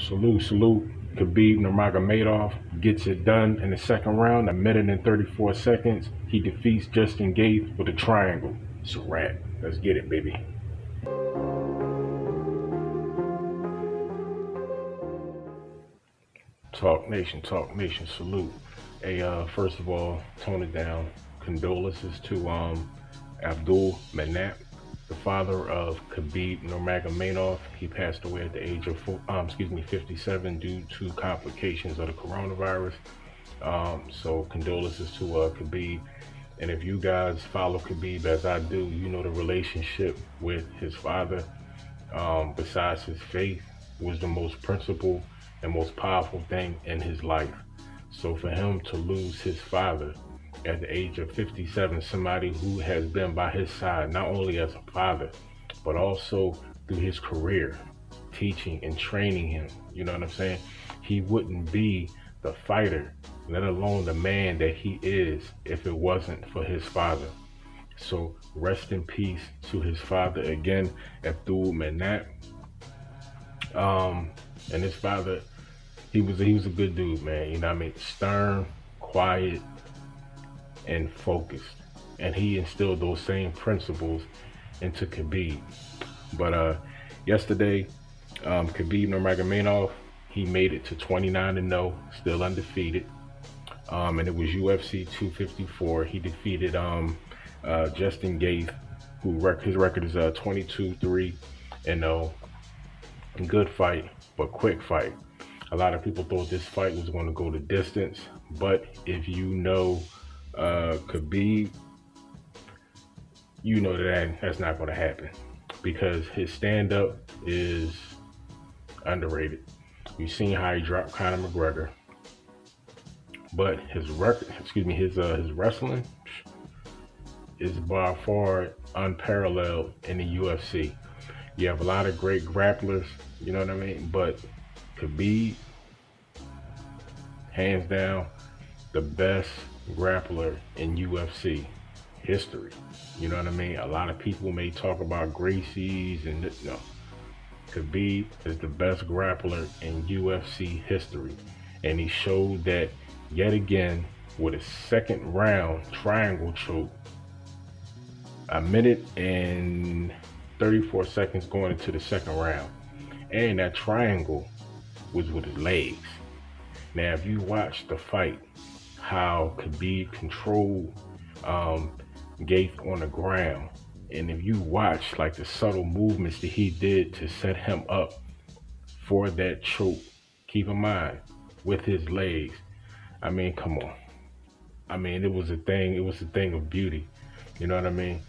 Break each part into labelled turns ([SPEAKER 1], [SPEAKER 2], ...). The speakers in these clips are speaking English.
[SPEAKER 1] Salute, salute. Khabib Nurmagomedov gets it done in the second round, a minute and 34 seconds. He defeats Justin Gaethje with a triangle. It's a wrap. Let's get it, baby. Talk Nation, salute. Hey, first of all, tone it down. Condolences to Abdulmanap, the father of Khabib Nurmagomedov. He passed away at the age of 57 due to complications of the coronavirus. So condolences to Khabib. And if you guys follow Khabib as I do, you know the relationship with his father, besides his faith, was the most principal and most powerful thing in his life. So for him to lose his father at the age of 57, somebody who has been by his side, not only as a father, but also through his career, teaching and training him, you know what I'm saying? He wouldn't be the fighter, let alone the man that he is, if it wasn't for his father. So rest in peace to his father again, Abdulmanap. And his father, he was a good dude, man. You know what I mean? Stern, quiet, and focused. And he instilled those same principles into Khabib. But yesterday, Khabib Nurmagomedov, he made it to 29-0, still undefeated. And it was UFC 254. He defeated Justin Gaethje, his record is 22-3-0. Good fight, but quick fight. A lot of people thought this fight was going to go the distance, but if you know Khabib, you know that's not going to happen, because his stand-up is underrated. You've seen how he dropped Conor McGregor, but his wrestling is by far unparalleled in the UFC. You have a lot of great grapplers, you know what I mean? But Khabib, hands down, the best grappler in UFC history. You know what I mean? A lot of people may talk about Gracie's and no. Khabib is the best grappler in UFC history. And he showed that yet again with a second round triangle choke. A minute and 34 seconds going into the second round. And that triangle was with his legs. Now, if you watch the fight, how Khabib controlled Gaethje on the ground, and if you watch like the subtle movements that he did to set him up for that choke, keep in mind, with his legs, I mean, come on. I mean, it was a thing of beauty. You know what I mean?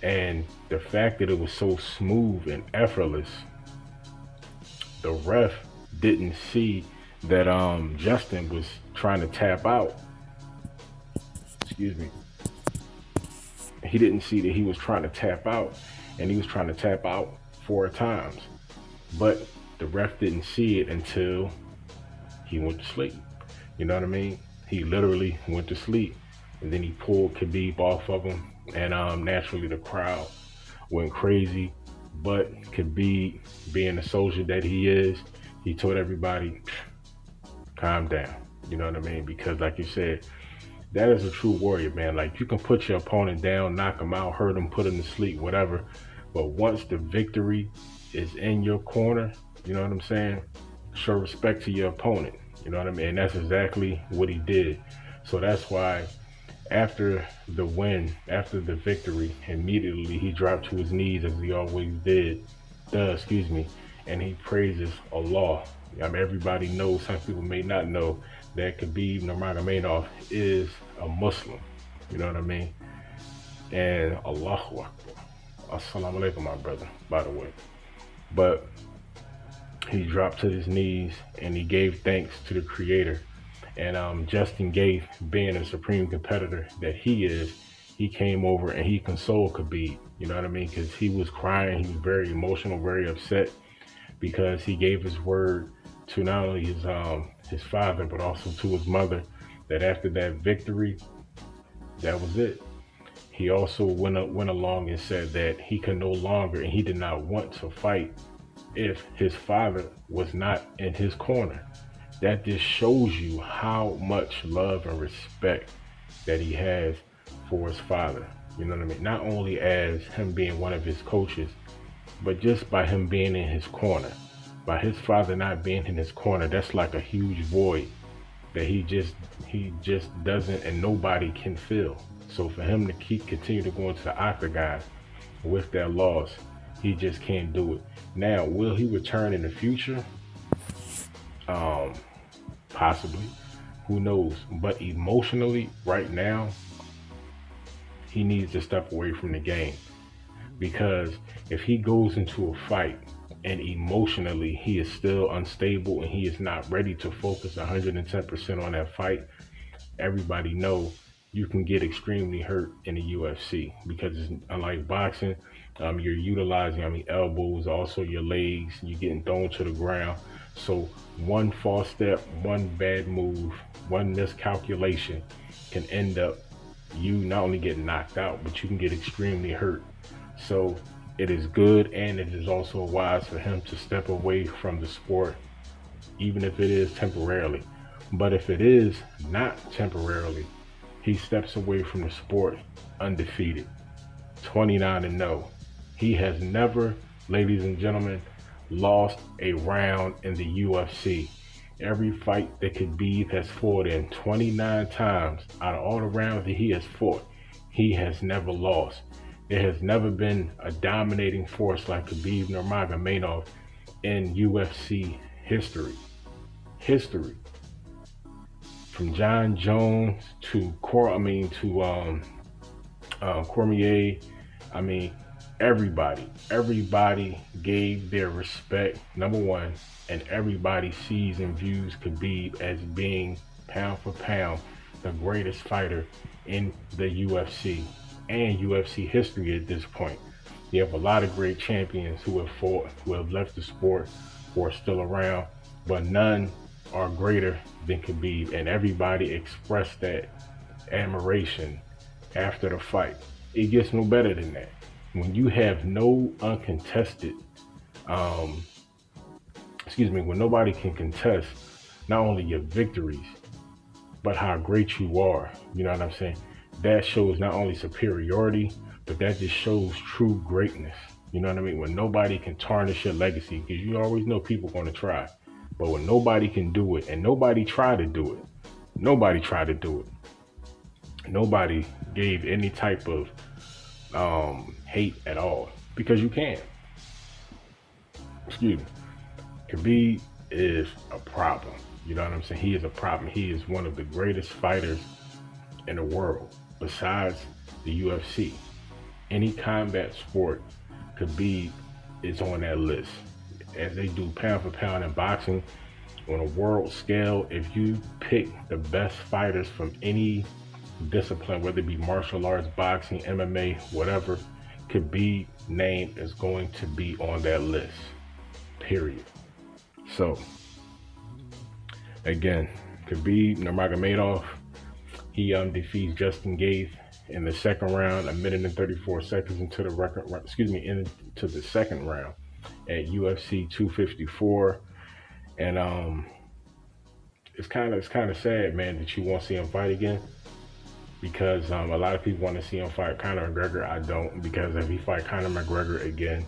[SPEAKER 1] And the fact that it was so smooth and effortless, the ref didn't see that Justin was trying to tap out. Excuse me. He didn't see that he was trying to tap out, and he was trying to tap out 4 times. But the ref didn't see it until he went to sleep. You know what I mean? He literally went to sleep, and then he pulled Khabib off of him. And naturally the crowd went crazy, but Khabib, being the soldier that he is, he told everybody, calm down. You know what I mean? Because like you said, that is a true warrior, man. Like, you can put your opponent down, knock him out, hurt him, put him to sleep, whatever. But once the victory is in your corner, you know what I'm saying? Show respect to your opponent. You know what I mean? And that's exactly what he did. So that's why after the win, after the victory, immediately he dropped to his knees, as he always does, and he praises Allah. I mean, everybody knows, some people may not know, that Khabib Nurmagomedov is a Muslim. You know what I mean? And Allahu Akbar. Assalamu alaikum, my brother, by the way. But he dropped to his knees and he gave thanks to the Creator. And Justin Gaethje, being a supreme competitor that he is, he came over and he consoled Khabib. You know what I mean? Because he was crying, he was very emotional, very upset, because he gave his word to not only his father, but also to his mother, that after that victory, that was it. He also went along and said that he could no longer, and he did not want to fight if his father was not in his corner. That just shows you how much love and respect that he has for his father. You know what I mean? Not only as him being one of his coaches, but just by him being in his corner. By his father not being in his corner, that's like a huge void that he just doesn't, and nobody can fill. So for him to continue to go into the octagon with that loss, he just can't do it. Now, will he return in the future? Possibly. Who knows? But emotionally, right now, he needs to step away from the game, because if he goes into a fight and emotionally he is still unstable and he is not ready to focus 110% on that fight, everybody know you can get extremely hurt in the UFC, because it's unlike boxing. You're utilizing, elbows, also your legs. You're getting thrown to the ground. So one false step, one bad move, one miscalculation can end up you not only getting knocked out, but you can get extremely hurt. So it is good, and it is also wise for him to step away from the sport, even if it is temporarily. But if it is not temporarily, he steps away from the sport undefeated, 29-0. He has never, ladies and gentlemen, lost a round in the UFC. Every fight that Khabib has fought in 29 times, out of all the rounds that he has fought, he has never lost. There has never been a dominating force like Khabib Nurmagomedov in UFC history. From John Jones to Cormier. Everybody gave their respect, number one, and everybody sees and views Khabib as being, pound for pound, the greatest fighter in the UFC and UFC history at this point. You have a lot of great champions who have fought, who have left the sport, who are still around, but none are greater than Khabib, and everybody expressed that admiration after the fight. It gets no better than that. When you have no uncontested, when nobody can contest not only your victories, but how great you are, you know what I'm saying? That shows not only superiority, but that just shows true greatness. You know what I mean? When nobody can tarnish your legacy, because you always know people are going to try. But when nobody can do it, and nobody tried to do it, nobody gave any type of hate at all, because you can't. Khabib is a problem. You know what I'm saying? He is a problem. He is one of the greatest fighters in the world, besides the UFC. Any combat sport, Khabib is on that list. As they do pound for pound in boxing, on a world scale, if you pick the best fighters from any discipline, whether it be martial arts, boxing, MMA, whatever, Khabib's name is going to be on that list, period. So, again, Khabib Nurmagomedov, he defeats Justin Gaethje in the second round, 1 minute and 34 seconds into the second round at UFC 254. And it's kind of sad, man, that you won't see him fight again, because a lot of people want to see him fight Conor McGregor. I don't, because if he fight Conor McGregor again,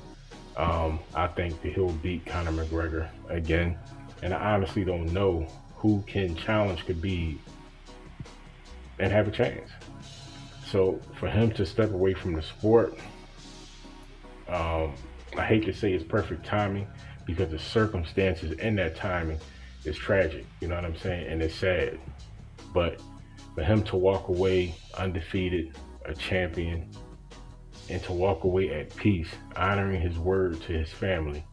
[SPEAKER 1] I think that he'll beat Conor McGregor again. And I honestly don't know who can challenge Khabib and have a chance. So for him to step away from the sport, I hate to say it's perfect timing, because the circumstances in that timing is tragic, you know what I'm saying? And it's sad. But for him to walk away undefeated, a champion, and to walk away at peace, honoring his word to his family,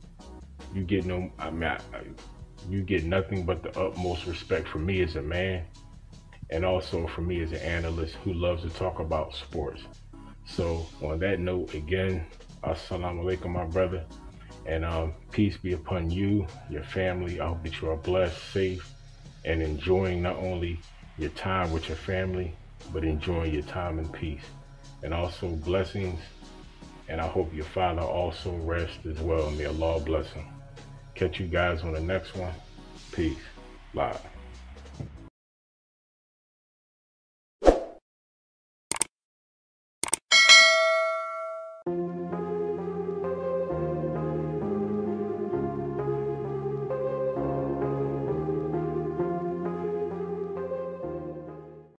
[SPEAKER 1] you get you get nothing but the utmost respect from me as a man, and also for me as an analyst who loves to talk about sports. So on that note, again, assalamu alaikum, my brother, and peace be upon you, your family. I hope that you are blessed, safe, and enjoying not only your time with your family, but enjoying your time in peace. And also blessings, and I hope your father also rests as well. May Allah bless him. Catch you guys on the next one. Peace. Live.